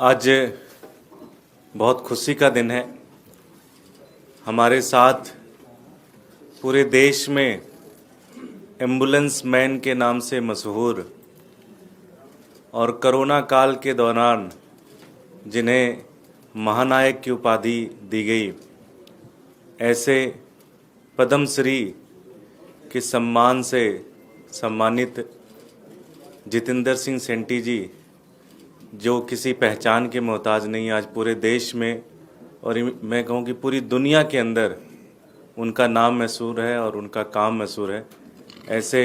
आज बहुत खुशी का दिन है। हमारे साथ पूरे देश में एम्बुलेंस मैन के नाम से मशहूर और कोरोना काल के दौरान जिन्हें महानायक की उपाधि दी गई, ऐसे पद्मश्री के सम्मान से सम्मानित जितेंद्र सिंह सेंटी जी, जो किसी पहचान के मोहताज नहीं, आज पूरे देश में और मैं कहूँ कि पूरी दुनिया के अंदर उनका नाम मशहूर है और उनका काम मशहूर है। ऐसे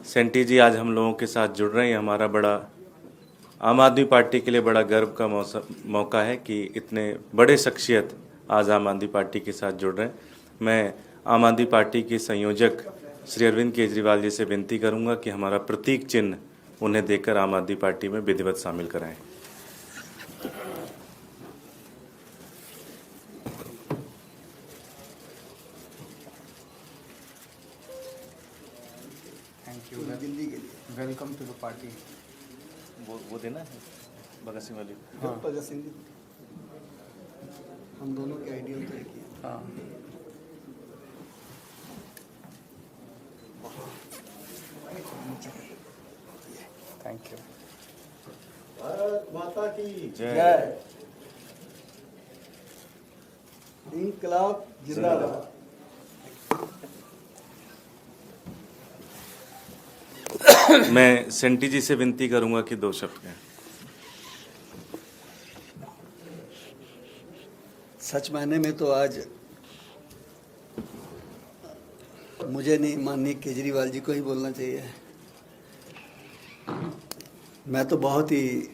सेंटी जी आज हम लोगों के साथ जुड़ रहे हैं। हमारा बड़ा आम आदमी पार्टी के लिए बड़ा गर्व का मौका है कि इतने बड़े शख्सियत आज आम आदमी पार्टी के साथ जुड़ रहे हैं। मैं आम आदमी पार्टी के संयोजक श्री अरविंद केजरीवाल जी से विनती करूंगा कि हमारा प्रतीक चिन्ह उन्हें देकर आम आदमी पार्टी में विधिवत शामिल कराएं। Thank you. दिल्ली के लिए वेलकम टू द पार्टी। वो देना है भगत सिंह वाली। हाँ, भगत सिंह जी हम दोनों के आइडियल तय किए। हाँ, थैंक यू। भारत माता की जय। इंकलाब जिंदाबाद। मैं सेंटी जी से विनती करूंगा कि 2 शब्द कहें। सच मायने में तो आज मुझे नहीं, माननीय केजरीवाल जी को ही बोलना चाहिए। मैं तो बहुत ही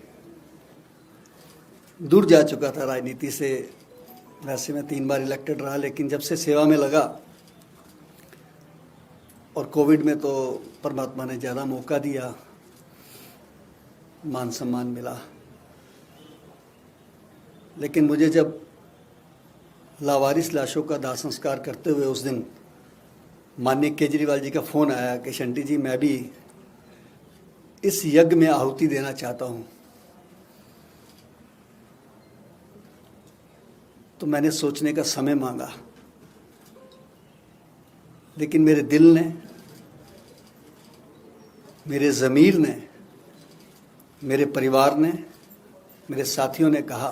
दूर जा चुका था राजनीति से। वैसे मैं 3 बार इलेक्टेड रहा, लेकिन जब से सेवा में लगा और कोविड में तो परमात्मा ने ज़्यादा मौका दिया, मान सम्मान मिला। लेकिन मुझे जब लावारिस लाशों का दाह संस्कार करते हुए उस दिन माननीय केजरीवाल जी का फ़ोन आया कि शंटी जी, मैं भी इस यज्ञ में आहुति देना चाहता हूँ, तो मैंने सोचने का समय मांगा। लेकिन मेरे दिल ने, मेरे ज़मीर ने, मेरे परिवार ने, मेरे साथियों ने कहा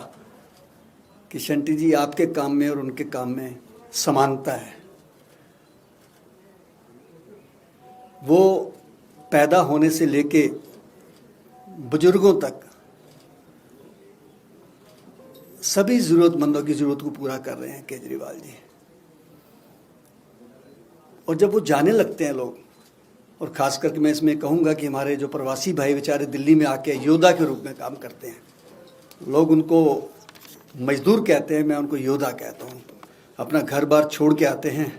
कि शंटी जी, आपके काम में और उनके काम में समानता है। वो पैदा होने से लेके बुजुर्गों तक सभी ज़रूरतमंदों की ज़रूरत को पूरा कर रहे हैं केजरीवाल जी। और जब वो जाने लगते हैं लोग, और ख़ास करके मैं इसमें कहूँगा कि हमारे जो प्रवासी भाई बेचारे दिल्ली में आके योद्धा के रूप में काम करते हैं, लोग उनको मजदूर कहते हैं, मैं उनको योद्धा कहता हूँ। अपना घर बार छोड़ के आते हैं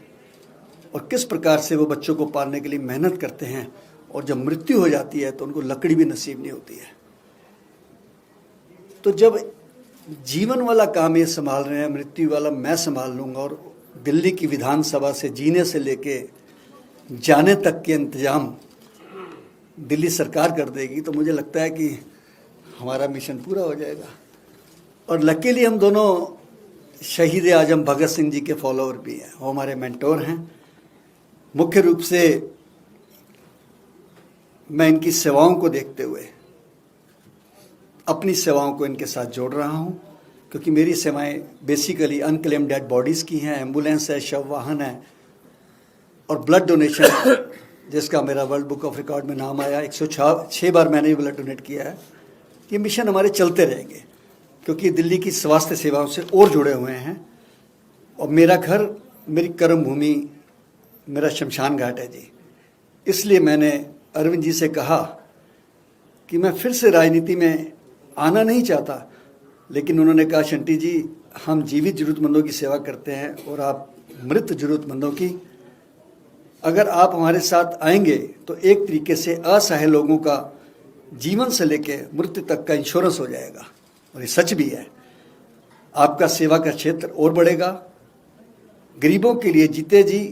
और किस प्रकार से वो बच्चों को पालने के लिए मेहनत करते हैं, और जब मृत्यु हो जाती है तो उनको लकड़ी भी नसीब नहीं होती है। तो जब जीवन वाला काम ये संभाल रहे हैं, मृत्यु वाला मैं संभाल लूँगा, और दिल्ली की विधानसभा से जीने से लेके जाने तक के इंतजाम दिल्ली सरकार कर देगी, तो मुझे लगता है कि हमारा मिशन पूरा हो जाएगा। और लकीली हम दोनों शहीद आजम भगत सिंह जी के फॉलोअर भी हैं, वो हमारे मेंटोर हैं। मुख्य रूप से मैं इनकी सेवाओं को देखते हुए अपनी सेवाओं को इनके साथ जोड़ रहा हूं, क्योंकि मेरी सेवाएं बेसिकली अनक्लेम्ड डेड बॉडीज़ की हैं, एम्बुलेंस है, शव वाहन है, और ब्लड डोनेशन जिसका मेरा वर्ल्ड बुक ऑफ रिकॉर्ड में नाम आया। 106 बार मैंने ब्लड डोनेट किया है। ये मिशन हमारे चलते रहेंगे, क्योंकि दिल्ली की स्वास्थ्य सेवाओं से और जुड़े हुए हैं। और मेरा घर, मेरी कर्म भूमि, मेरा शमशान घाट है जी। इसलिए मैंने अरविंद जी से कहा कि मैं फिर से राजनीति में आना नहीं चाहता, लेकिन उन्होंने कहा, शंटी जी, हम जीवित ज़रूरतमंदों की सेवा करते हैं और आप मृत ज़रूरतमंदों की। अगर आप हमारे साथ आएंगे तो एक तरीके से असहाय लोगों का जीवन से लेके मृत्यु तक का इंश्योरेंस हो जाएगा। और ये सच भी है। आपका सेवा का क्षेत्र और बढ़ेगा। गरीबों के लिए जीते जी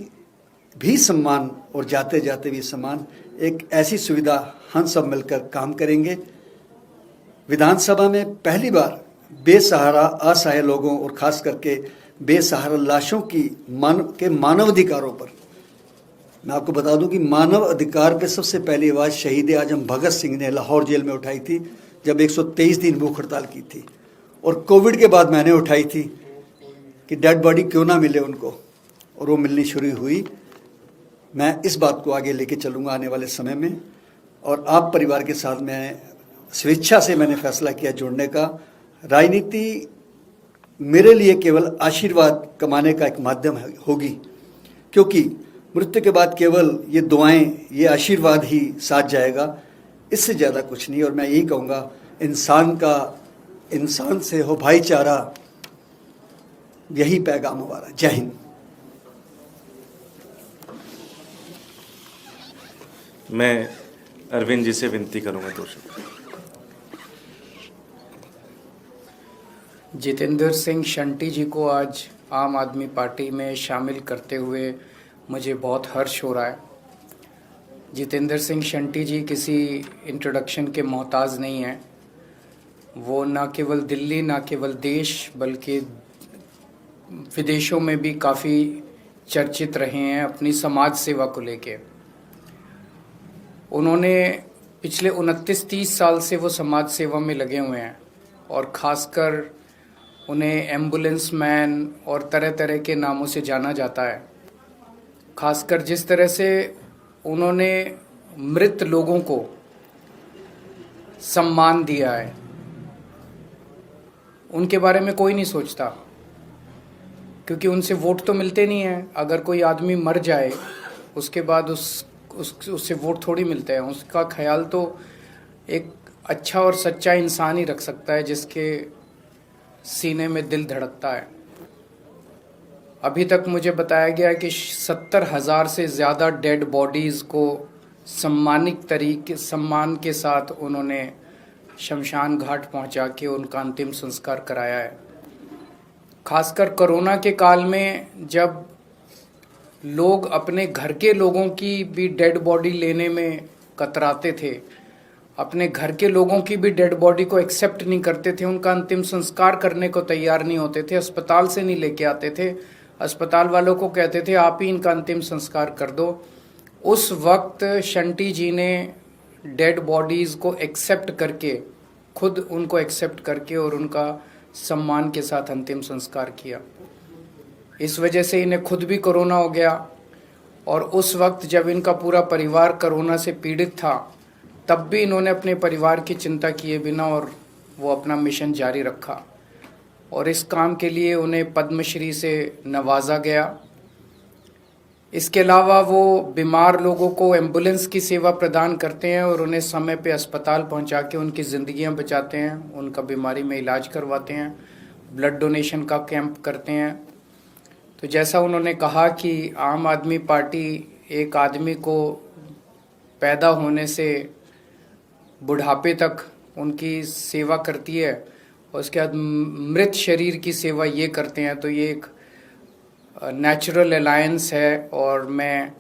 भी सम्मान और जाते जाते भी सम्मान, एक ऐसी सुविधा हम सब मिलकर काम करेंगे। विधानसभा में पहली बार बेसहारा असहाय लोगों और खास करके बेसहारा लाशों की मानवाधिकारों पर, मैं आपको बता दूं कि मानव अधिकार पे सबसे पहली आवाज़ शहीद आजम भगत सिंह ने लाहौर जेल में उठाई थी जब 123 दिन भूख हड़ताल की थी, और कोविड के बाद मैंने उठाई थी कि डेड बॉडी क्यों ना मिले उनको, और वो मिलनी शुरू हुई। मैं इस बात को आगे लेके चलूँगा आने वाले समय में, और आप परिवार के साथ मैं स्वेच्छा से मैंने फैसला किया जुड़ने का। राजनीति मेरे लिए केवल आशीर्वाद कमाने का एक माध्यम होगी, क्योंकि मृत्यु के बाद केवल ये दुआएं, ये आशीर्वाद ही साथ जाएगा, इससे ज़्यादा कुछ नहीं। और मैं यही कहूँगा, इंसान से हो भाईचारा, यही पैगाम हमारा। जय हिंद। मैं अरविंद जी से विनती करूंगा 2 शब्द। जितेंद्र सिंह शंटी जी को आज आम आदमी पार्टी में शामिल करते हुए मुझे बहुत हर्ष हो रहा है। जितेंद्र सिंह शंटी जी किसी इंट्रोडक्शन के मोहताज नहीं हैं। वो न केवल दिल्ली, न केवल देश, बल्कि विदेशों में भी काफ़ी चर्चित रहे हैं अपनी समाज सेवा को लेके। उन्होंने पिछले 29-30 साल से वो समाज सेवा में लगे हुए हैं, और ख़ासकर उन्हें एम्बुलेंस मैन और तरह तरह के नामों से जाना जाता है। खासकर जिस तरह से उन्होंने मृत लोगों को सम्मान दिया है, उनके बारे में कोई नहीं सोचता, क्योंकि उनसे वोट तो मिलते नहीं हैं। अगर कोई आदमी मर जाए उसके बाद उससे वोट थोड़ी मिलते हैं। उसका ख्याल तो एक अच्छा और सच्चा इंसान ही रख सकता है जिसके सीने में दिल धड़कता है। अभी तक मुझे बताया गया कि 70,000 से ज़्यादा डेड बॉडीज़ को सम्मान के साथ उन्होंने शमशान घाट पहुंचा के उनका अंतिम संस्कार कराया है। खासकर कोरोना के काल में जब लोग अपने घर के लोगों की भी डेड बॉडी लेने में कतराते थे, अपने घर के लोगों की भी डेड बॉडी को एक्सेप्ट नहीं करते थे, उनका अंतिम संस्कार करने को तैयार नहीं होते थे, अस्पताल से नहीं लेके आते थे, अस्पताल वालों को कहते थे आप ही इनका अंतिम संस्कार कर दो। उस वक्त शंटी जी ने डेड बॉडीज़ को एक्सेप्ट करके, खुद उनको एक्सेप्ट करके और उनका सम्मान के साथ अंतिम संस्कार किया। इस वजह से इन्हें खुद भी कोरोना हो गया, और उस वक्त जब इनका पूरा परिवार कोरोना से पीड़ित था, तब भी इन्होंने अपने परिवार की चिंता किए बिना और वो अपना मिशन जारी रखा, और इस काम के लिए उन्हें पद्मश्री से नवाजा गया। इसके अलावा वो बीमार लोगों को एम्बुलेंस की सेवा प्रदान करते हैं और उन्हें समय पे अस्पताल पहुंचा के उनकी ज़िंदगियां बचाते हैं, उनका बीमारी में इलाज करवाते हैं, ब्लड डोनेशन का कैंप करते हैं। तो जैसा उन्होंने कहा कि आम आदमी पार्टी एक आदमी को पैदा होने से बुढ़ापे तक उनकी सेवा करती है, और उसके बाद मृत शरीर की सेवा ये करते हैं, तो ये एक नेचुरल अलायंस है। और मैं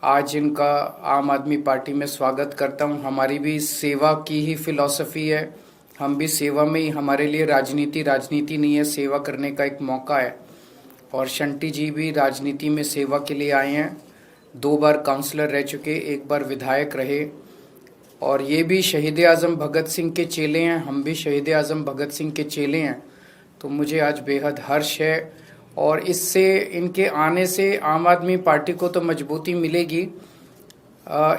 आज इनका आम आदमी पार्टी में स्वागत करता हूँ। हमारी भी सेवा की ही फिलॉसफी है, हम भी सेवा में ही, हमारे लिए राजनीति नहीं है, सेवा करने का एक मौका है। और शंटी जी भी राजनीति में सेवा के लिए आए हैं, 2 बार काउंसलर रह चुके, 1 बार विधायक रहे, और ये भी शहीद आज़म भगत सिंह के चेले हैं, हम भी शहीद आज़म भगत सिंह के चेले हैं। तो मुझे आज बेहद हर्ष है, और इससे, इनके आने से आम आदमी पार्टी को तो मजबूती मिलेगी।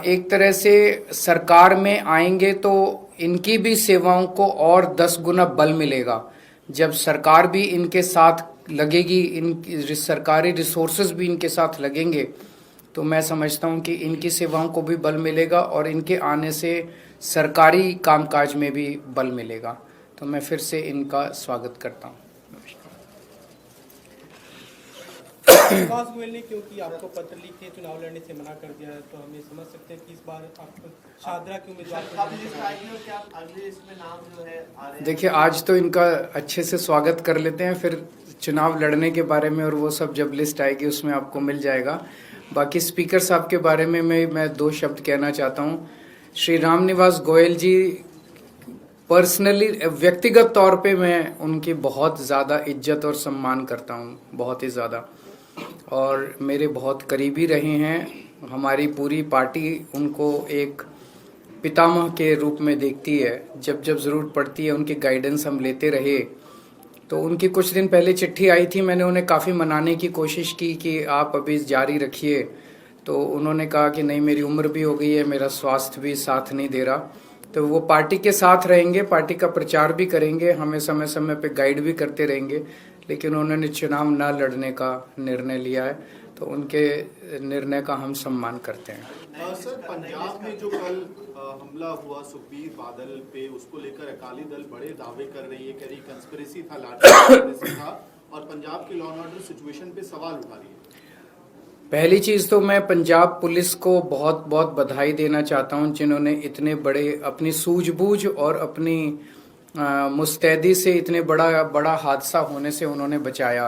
एक तरह से सरकार में आएंगे तो इनकी भी सेवाओं को और 10 गुना बल मिलेगा। जब सरकार भी इनके साथ लगेगी, इन सरकारी रिसोर्सेज भी इनके साथ लगेंगे, तो मैं समझता हूं कि इनकी सेवाओं को भी बल मिलेगा और इनके आने से सरकारी कामकाज में भी बल मिलेगा। तो मैं फिर से इनका स्वागत करता हूं। विकास गोयल ने क्योंकि आपको पत्र लिख के चुनाव लड़ने से मना कर दिया है, तो हम ये समझ सकते हैं कि इस बार आपको शादरा के उम्मीदवार। देखिए, आज तो इनका अच्छे से स्वागत कर लेते हैं, फिर चुनाव लड़ने के बारे में और वो सब जब लिस्ट आएगी उसमें आपको मिल जाएगा। बाकी स्पीकर साहब के बारे में मैं 2 शब्द कहना चाहता हूँ। श्री रामनिवास गोयल जी पर्सनली व्यक्तिगत तौर पे मैं उनकी बहुत ज़्यादा इज्जत और सम्मान करता हूँ, बहुत ही ज़्यादा, और मेरे बहुत करीबी रहे हैं। हमारी पूरी पार्टी उनको एक पितामह के रूप में देखती है। जब जब ज़रूरत पड़ती है उनकी गाइडेंस हम लेते रहे। तो उनकी कुछ दिन पहले चिट्ठी आई थी, मैंने उन्हें काफ़ी मनाने की कोशिश की कि आप अभी जारी रखिए। तो उन्होंने कहा कि नहीं, मेरी उम्र भी हो गई है, मेरा स्वास्थ्य भी साथ नहीं दे रहा। तो वो पार्टी के साथ रहेंगे, पार्टी का प्रचार भी करेंगे, हमें समय समय पे गाइड भी करते रहेंगे, लेकिन उन्होंने चुनाव न लड़ने का निर्णय लिया है, तो उनके निर्णय का हम सम्मान करते हैं। सर, पंजाब में जो कल हमला हुआ सुखबीर बादल पे, उसको लेकर अकाली दल बड़े दावे कर रही है, कह रही कंस्पिरेसी था, लाठी था, और पंजाब की लॉ एंड ऑर्डर सिचुएशन पे सवाल उठा रही है। पहली चीज़ तो मैं पंजाब पुलिस को बहुत बहुत बधाई देना चाहता हूं, जिन्होंने इतने बड़े अपनी सूझबूझ और अपनी मुस्तैदी से इतने बड़ा हादसा होने से उन्होंने बचाया।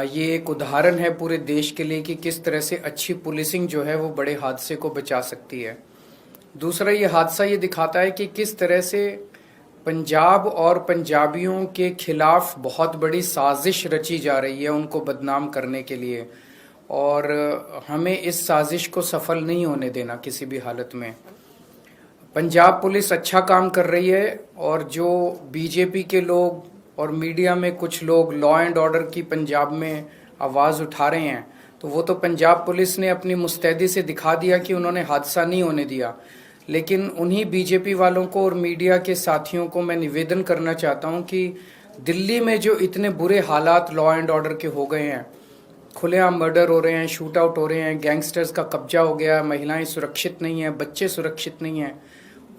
ये एक उदाहरण है पूरे देश के लिए कि किस तरह से अच्छी पुलिसिंग जो है वो बड़े हादसे को बचा सकती है। दूसरा, ये हादसा ये दिखाता है कि किस तरह से पंजाब और पंजाबियों के खिलाफ बहुत बड़ी साजिश रची जा रही है उनको बदनाम करने के लिए, और हमें इस साजिश को सफल नहीं होने देना किसी भी हालत में। पंजाब पुलिस अच्छा काम कर रही है, और जो बीजेपी के लोग और मीडिया में कुछ लोग लॉ एंड ऑर्डर की पंजाब में आवाज़ उठा रहे हैं, तो वो तो पंजाब पुलिस ने अपनी मुस्तैदी से दिखा दिया कि उन्होंने हादसा नहीं होने दिया। लेकिन उन्हीं बीजेपी वालों को और मीडिया के साथियों को मैं निवेदन करना चाहता हूं कि दिल्ली में जो इतने बुरे हालात लॉ एंड ऑर्डर के हो गए हैं, खुलेआम मर्डर हो रहे हैं, शूट आउट हो रहे हैं, गैंगस्टर्स का कब्जा हो गया, महिलाएं सुरक्षित नहीं हैं, बच्चे सुरक्षित नहीं हैं,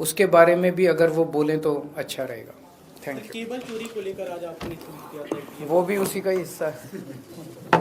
उसके बारे में भी अगर वो बोलें तो अच्छा रहेगा। Thank you. केबल चोरी को लेकर आज आपने ट्वीट किया था, वो भी उसी का ही हिस्सा है।